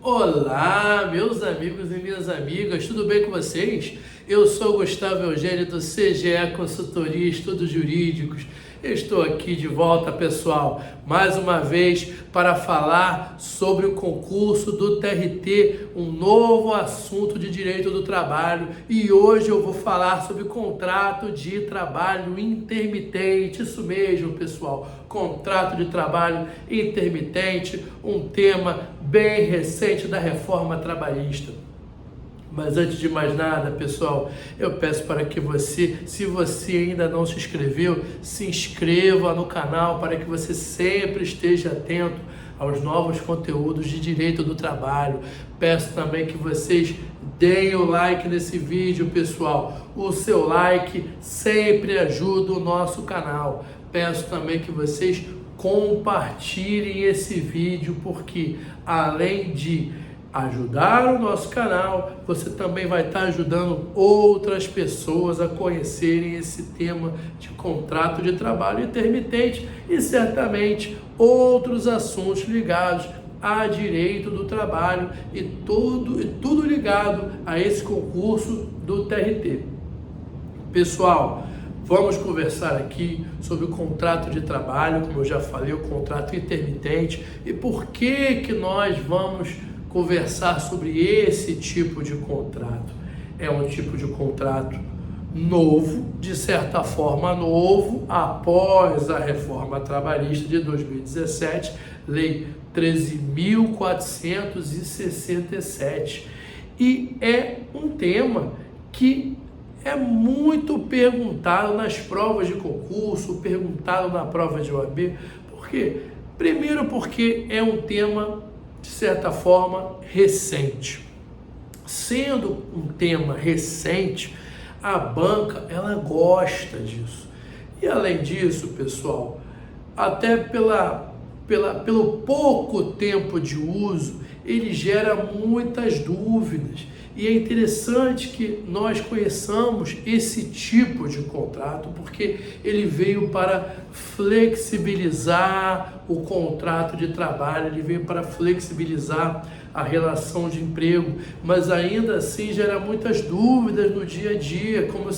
Olá, meus amigos e minhas amigas, tudo bem com vocês? Eu sou Gustavo Eugênio do CGE Consultoria e Estudos Jurídicos. Estou aqui de volta, pessoal, mais uma vez para falar sobre o concurso do TRT, um novo assunto de direito do trabalho. E hoje eu vou falar sobre contrato de trabalho intermitente. Isso mesmo, pessoal, contrato de trabalho intermitente, um tema bem recente da reforma trabalhista. Mas antes de mais nada, pessoal, eu peço para que você, se você ainda não se inscreveu, se inscreva no canal para que você sempre esteja atento aos novos conteúdos de direito do trabalho. Peço também que vocês deem o like nesse vídeo, pessoal. O seu like sempre ajuda o nosso canal. Peço também que vocês compartilhem esse vídeo, porque além de ajudar o nosso canal, você também vai estar ajudando outras pessoas a conhecerem esse tema de contrato de trabalho intermitente e certamente outros assuntos ligados a direito do trabalho e tudo ligado a esse concurso do TRT. Pessoal, vamos conversar aqui sobre o contrato de trabalho, como eu já falei, o contrato intermitente, e por que nós vamos conversar sobre esse tipo de contrato. É um tipo de contrato novo, de certa forma novo, após a reforma trabalhista de 2017, Lei 13.467. E é um tema que é muito perguntado nas provas de concurso, perguntado na prova de OAB. Por quê? Primeiro porque é um tema, de certa forma, recente. Sendo um tema recente, a banca, ela gosta disso. E além disso, pessoal, até pelo pouco tempo de uso, ele gera muitas dúvidas. E é interessante que nós conheçamos esse tipo de contrato, porque ele veio para flexibilizar o contrato de trabalho, ele veio para flexibilizar a relação de emprego, mas ainda assim gera muitas dúvidas no dia a dia, como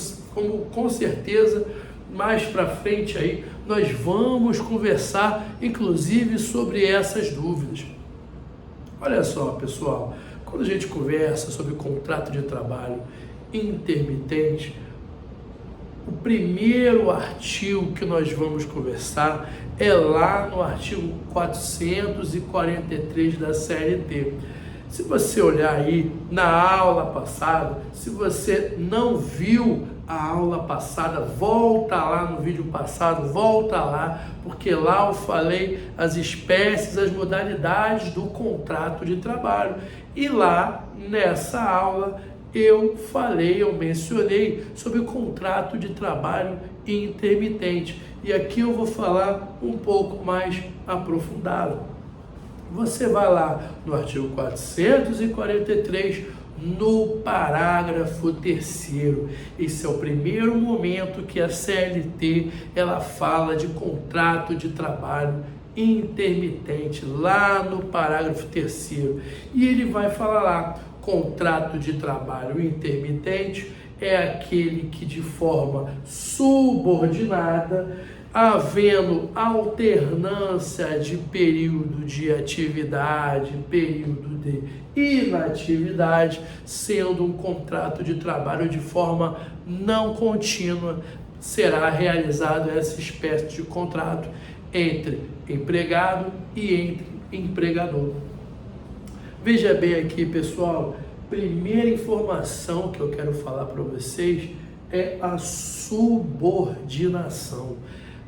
com certeza mais para frente aí nós vamos conversar, inclusive, sobre essas dúvidas. Olha só, pessoal, quando a gente conversa sobre contrato de trabalho intermitente, o primeiro artigo que nós vamos conversar é lá no artigo 443 da CLT. Se você olhar aí na aula passada, se você não viu a aula passada, volta lá no vídeo passado, volta lá, porque lá eu falei as espécies, as modalidades do contrato de trabalho. E lá, nessa aula, eu mencionei sobre o contrato de trabalho intermitente. E aqui eu vou falar um pouco mais aprofundado. Você vai lá no artigo 443, no parágrafo 3º. Esse é o primeiro momento que a CLT ela fala de contrato de trabalho intermitente, lá no parágrafo 3º. E ele vai falar lá, contrato de trabalho intermitente é aquele que de forma subordinada, havendo alternância de período de atividade, período de inatividade, sendo um contrato de trabalho de forma não contínua, será realizado essa espécie de contrato entre empregado e entre empregador. Veja bem aqui, pessoal, primeira informação que eu quero falar para vocês é a subordinação.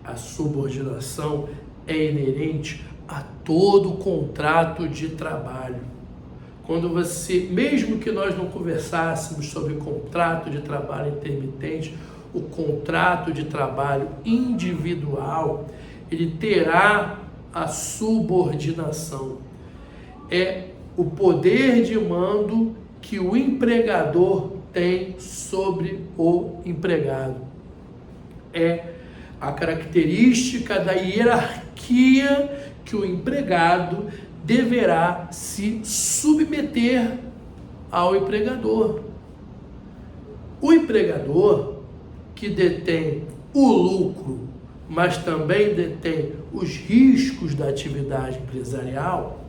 A subordinação é inerente a todo contrato de trabalho. Quando você, mesmo que nós não conversássemos sobre contrato de trabalho intermitente, o contrato de trabalho individual, ele terá a subordinação. É o poder de mando que o empregador tem sobre o empregado. É a característica da hierarquia que o empregado deverá se submeter ao empregador. O empregador que detém o lucro, mas também detém os riscos da atividade empresarial,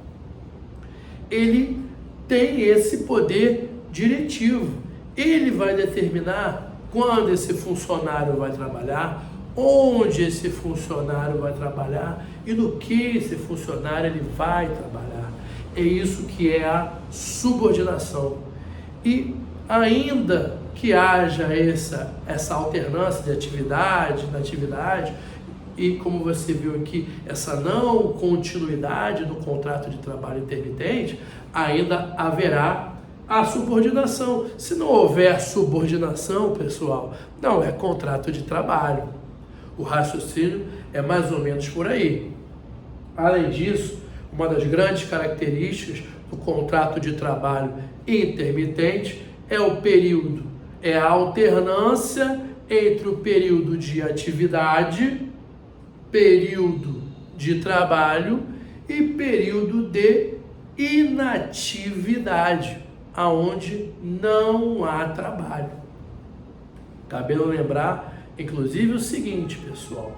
ele tem esse poder diretivo. Ele vai determinar quando esse funcionário vai trabalhar, onde esse funcionário vai trabalhar e no que esse funcionário ele vai trabalhar. É isso que é a subordinação. E ainda que haja essa alternância de atividade, na atividade, e como você viu aqui, essa não continuidade do contrato de trabalho intermitente, ainda haverá a subordinação. Se não houver subordinação, pessoal, não é contrato de trabalho. O raciocínio é mais ou menos por aí. Além disso, uma das grandes características do contrato de trabalho intermitente é o período, é a alternância entre o período de atividade, período de trabalho e período de inatividade, aonde não há trabalho. Cabendo lembrar, inclusive, o seguinte, pessoal: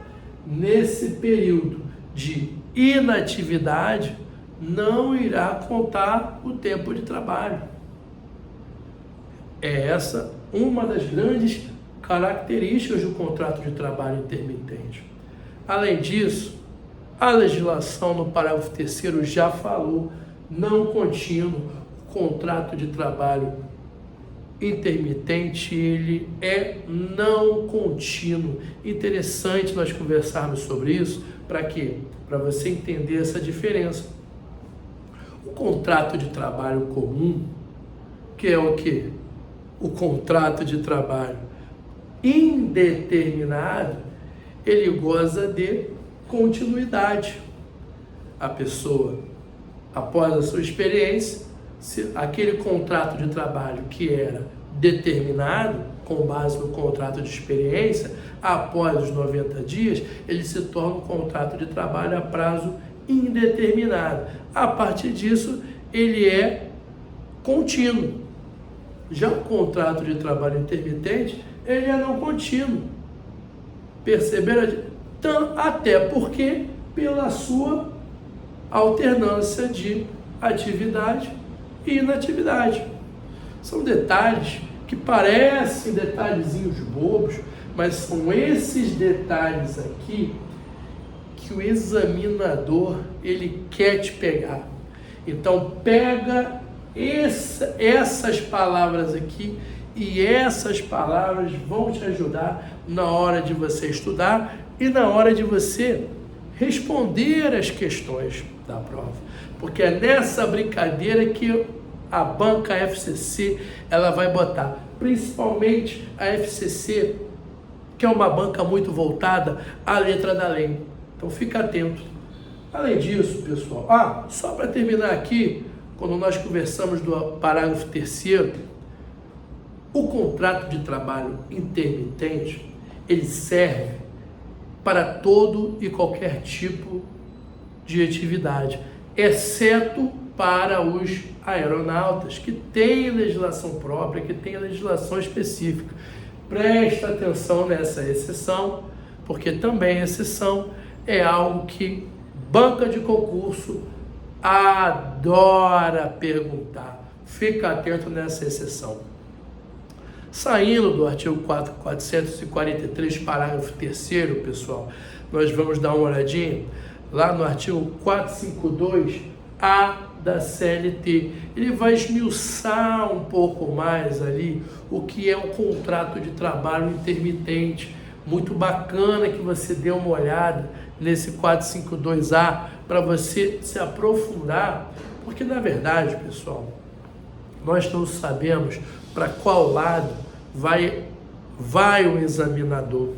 nesse período de inatividade não irá contar o tempo de trabalho. É essa uma das grandes características do contrato de trabalho intermitente. Além disso, a legislação no parágrafo 3º já falou não contínuo. O contrato de trabalho intermitente, ele é não contínuo. Interessante nós conversarmos sobre isso. Para quê? Para você entender essa diferença. O contrato de trabalho comum, que é o quê? O contrato de trabalho indeterminado, ele goza de continuidade. A pessoa, após a sua experiência, se aquele contrato de trabalho que era determinado, com base no contrato de experiência, após os 90 dias, ele se torna um contrato de trabalho a prazo indeterminado. A partir disso, ele é contínuo. Já o contrato de trabalho intermitente, ele é não contínuo. Perceberam? Então, até porque, pela sua alternância de atividade e inatividade. São detalhes que parecem detalhezinhos bobos, mas são esses detalhes aqui que o examinador ele quer te pegar. Então pega essas palavras aqui, e essas palavras vão te ajudar na hora de você estudar e na hora de você responder as questões da prova. Porque é nessa brincadeira que a banca FCC ela vai botar, principalmente a FCC, que é uma banca muito voltada à letra da lei. Então fica atento. Além disso, pessoal, só para terminar aqui, quando nós conversamos do parágrafo 3º, o contrato de trabalho intermitente, ele serve para todo e qualquer tipo de atividade, exceto para os aeronautas, que têm legislação própria, que têm legislação específica. Presta atenção nessa exceção, porque também exceção é algo que banca de concurso adora perguntar. Fica atento nessa exceção. Saindo do artigo 443, parágrafo 3º, pessoal, nós vamos dar uma olhadinha lá no artigo 452A da CLT. Ele vai esmiuçar um pouco mais ali o que é o contrato de trabalho intermitente. Muito bacana que você dê uma olhada nesse 452A para você se aprofundar, porque na verdade, pessoal, nós não sabemos para qual lado vai o examinador.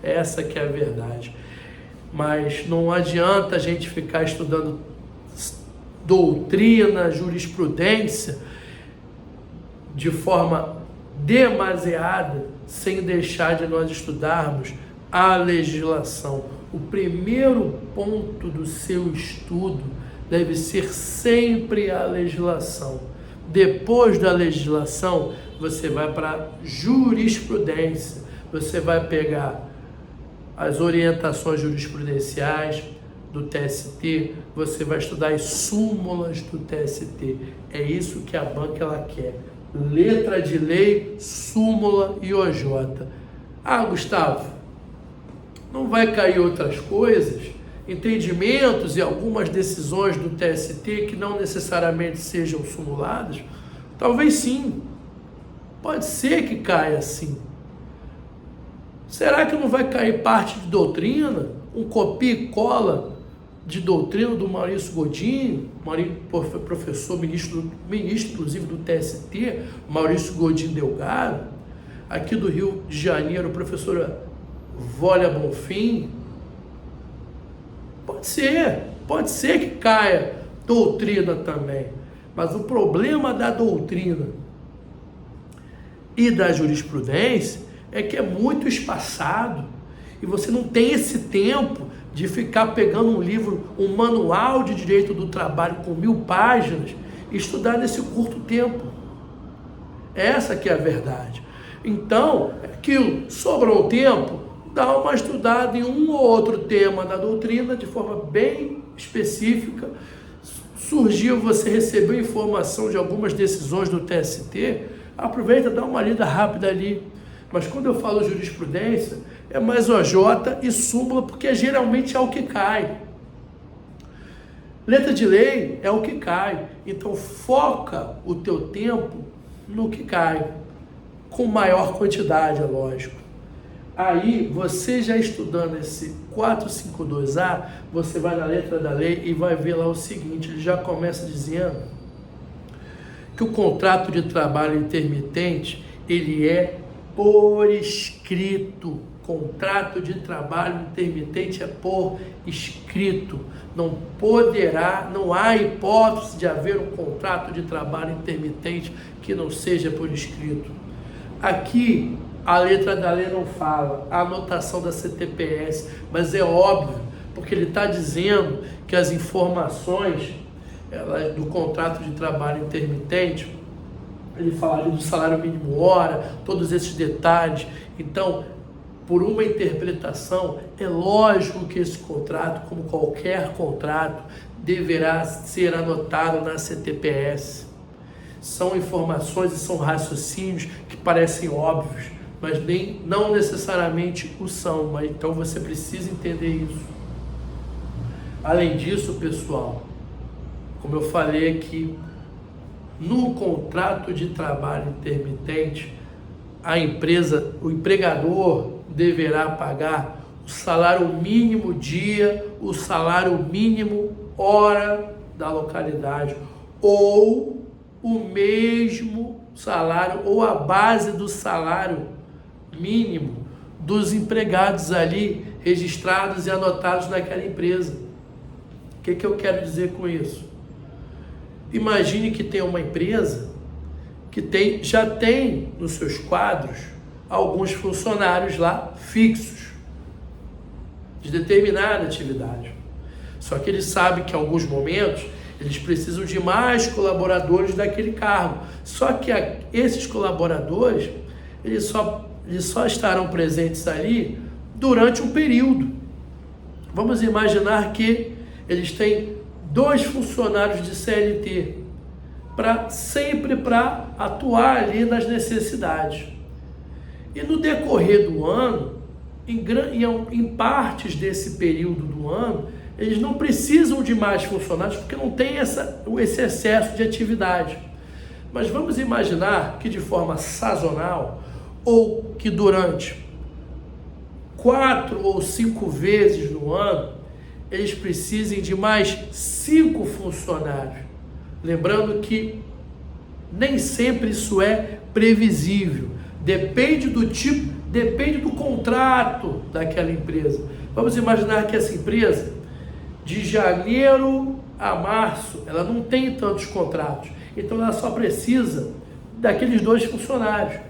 Essa que é a verdade. Mas não adianta a gente ficar estudando doutrina, jurisprudência de forma demasiada, sem deixar de nós estudarmos a legislação. O primeiro ponto do seu estudo deve ser sempre a legislação. Depois da legislação, você vai para a jurisprudência. Você vai pegar as orientações jurisprudenciais do TST, você vai estudar as súmulas do TST. É isso que a banca ela quer. Letra de lei, súmula e OJ. Ah, Gustavo, não vai cair outras coisas? Entendimentos e algumas decisões do TST que não necessariamente sejam sumuladas? Talvez sim. Pode ser que caia sim. Será que não vai cair parte de doutrina? Um copia e cola de doutrina do Maurício Godinho, professor, ministro inclusive do TST, Maurício Godinho Delgado, aqui do Rio de Janeiro, professora Vólia Bonfim? Pode ser que caia doutrina também, mas o problema da doutrina e da jurisprudência é que é muito espaçado e você não tem esse tempo de ficar pegando um livro, um manual de direito do trabalho com 1000 páginas e estudar nesse curto tempo. Essa que é a verdade. Então, aquilo, sobrou um tempo, dá uma estudada em um ou outro tema da doutrina de forma bem específica. Surgiu, você recebeu informação de algumas decisões do TST, aproveita, dá uma lida rápida ali. Mas quando eu falo jurisprudência, é mais OJ e súmula, porque geralmente é o que cai. Letra de lei é o que cai. Então foca o teu tempo no que cai, com maior quantidade, é lógico. Aí, você já estudando esse 452A, você vai na letra da lei e vai ver lá o seguinte, ele já começa dizendo que o contrato de trabalho intermitente, ele é por escrito. Contrato de trabalho intermitente é por escrito. Não há hipótese de haver um contrato de trabalho intermitente que não seja por escrito. Aqui, a letra da lei não fala, a anotação da CTPS, mas é óbvio, porque ele está dizendo que as informações do contrato de trabalho intermitente, ele fala ali do salário mínimo hora, todos esses detalhes. Então, por uma interpretação, é lógico que esse contrato, como qualquer contrato, deverá ser anotado na CTPS. São informações e são raciocínios que parecem óbvios, mas não necessariamente o são. Mas então você precisa entender isso. Além disso, pessoal, como eu falei aqui, no contrato de trabalho intermitente, o empregador deverá pagar o salário mínimo dia, o salário mínimo hora da localidade, ou o mesmo salário, ou a base do salário mínimo dos empregados ali registrados e anotados naquela empresa. O que eu quero dizer com isso? Imagine que tem uma empresa que já tem nos seus quadros alguns funcionários lá fixos, de determinada atividade. Só que ele sabe que em alguns momentos eles precisam de mais colaboradores daquele cargo. Só que esses colaboradores, eles só estarão presentes ali durante um período. Vamos imaginar que eles têm 2 funcionários de CLT, sempre para atuar ali nas necessidades. E no decorrer do ano, em partes desse período do ano, eles não precisam de mais funcionários, porque não tem esse excesso de atividade. Mas vamos imaginar que de forma sazonal, ou que durante 4 ou 5 vezes no ano, eles precisem de mais 5 funcionários. Lembrando que nem sempre isso é previsível. Depende do tipo, depende do contrato daquela empresa. Vamos imaginar que essa empresa, de janeiro a março, ela não tem tantos contratos. Então ela só precisa daqueles 2 funcionários.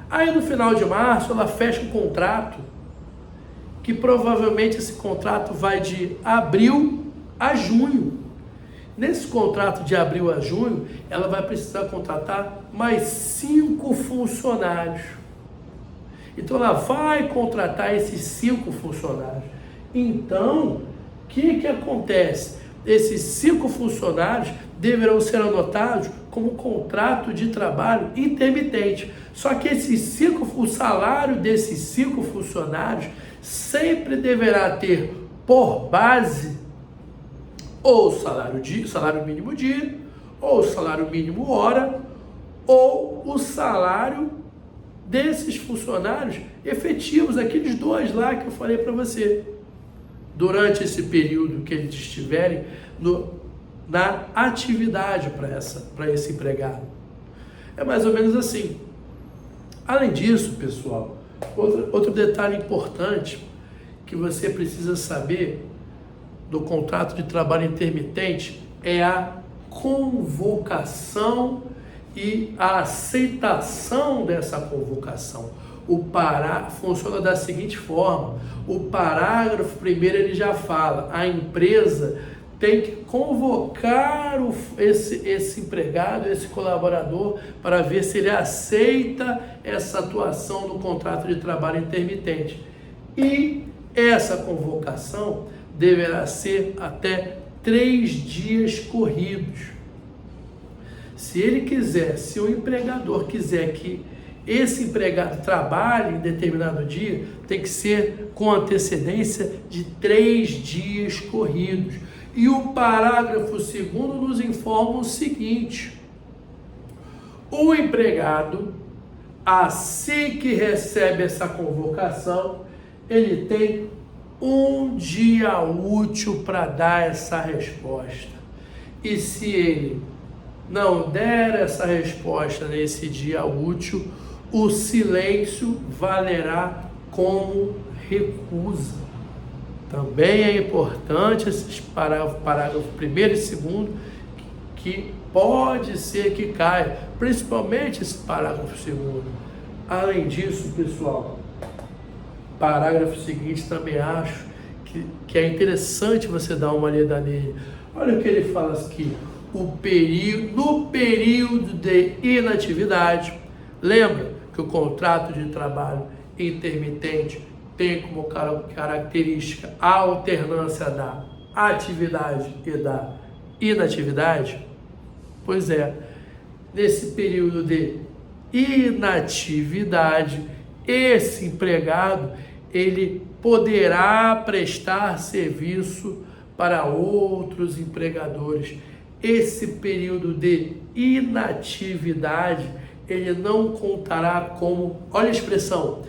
Aí no final de março ela fecha um contrato, que provavelmente esse contrato vai de abril a junho. Nesse contrato de abril a junho, ela vai precisar contratar mais 5 funcionários. Então, ela vai contratar esses 5 funcionários. Então, o que acontece? Esses 5 funcionários deverão ser anotados como contrato de trabalho intermitente. Só que o salário desses 5 funcionários sempre deverá ter por base ou salário mínimo dia, ou salário mínimo hora, ou o salário desses funcionários efetivos, aqueles 2 lá que eu falei para você, durante esse período que eles estiverem na atividade para esse empregado. É mais ou menos assim. Além disso, pessoal, outro detalhe importante que você precisa saber do contrato de trabalho intermitente é a convocação e a aceitação dessa convocação. Funciona da seguinte forma: o parágrafo primeiro ele já fala, a empresa tem que convocar esse empregado, esse colaborador, para ver se ele aceita essa atuação no contrato de trabalho intermitente. E essa convocação deverá ser até 3 dias corridos. Se o empregador quiser que esse empregado trabalhe em determinado dia, tem que ser com antecedência de 3 dias corridos. E o parágrafo 2º nos informa o seguinte: o empregado, assim que recebe essa convocação, ele tem 1 dia útil para dar essa resposta. E se ele não der essa resposta nesse dia útil, o silêncio valerá como recusa. Também é importante esses parágrafo 1º e 2º, que pode ser que caia, principalmente esse parágrafo 2º. Além disso, pessoal, parágrafo seguinte também acho que é interessante você dar uma lida nele. Olha o que ele fala aqui: no período de inatividade. Lembra que o contrato de trabalho intermitente tem como característica a alternância da atividade e da inatividade? Pois é, nesse período de inatividade, esse empregado ele poderá prestar serviço para outros empregadores. Esse período de inatividade ele não contará como, olha a expressão,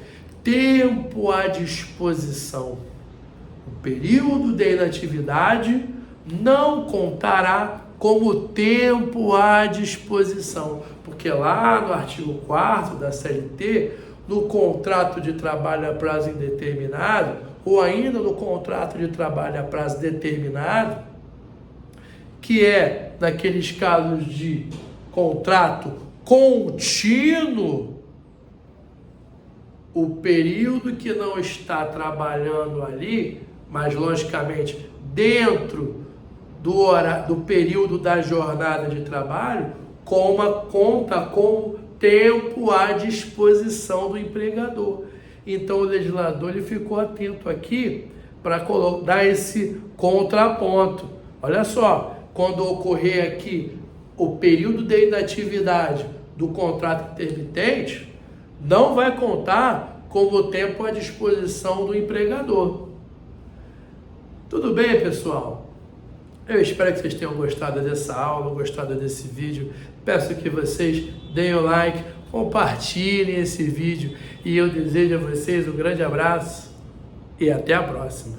tempo à disposição. O período de inatividade não contará como tempo à disposição, porque lá no artigo 4º da CLT, no contrato de trabalho a prazo indeterminado, ou ainda no contrato de trabalho a prazo determinado, que é naqueles casos de contrato contínuo, o período que não está trabalhando ali, mas logicamente dentro do período da jornada de trabalho, conta como tempo à disposição do empregador. Então o legislador ele ficou atento aqui para dar esse contraponto. Olha só, quando ocorrer aqui o período de inatividade do contrato intermitente, não vai contar como tempo à disposição do empregador. Tudo bem, pessoal? Eu espero que vocês tenham gostado dessa aula, gostado desse vídeo. Peço que vocês deem o like, compartilhem esse vídeo e eu desejo a vocês um grande abraço e até a próxima.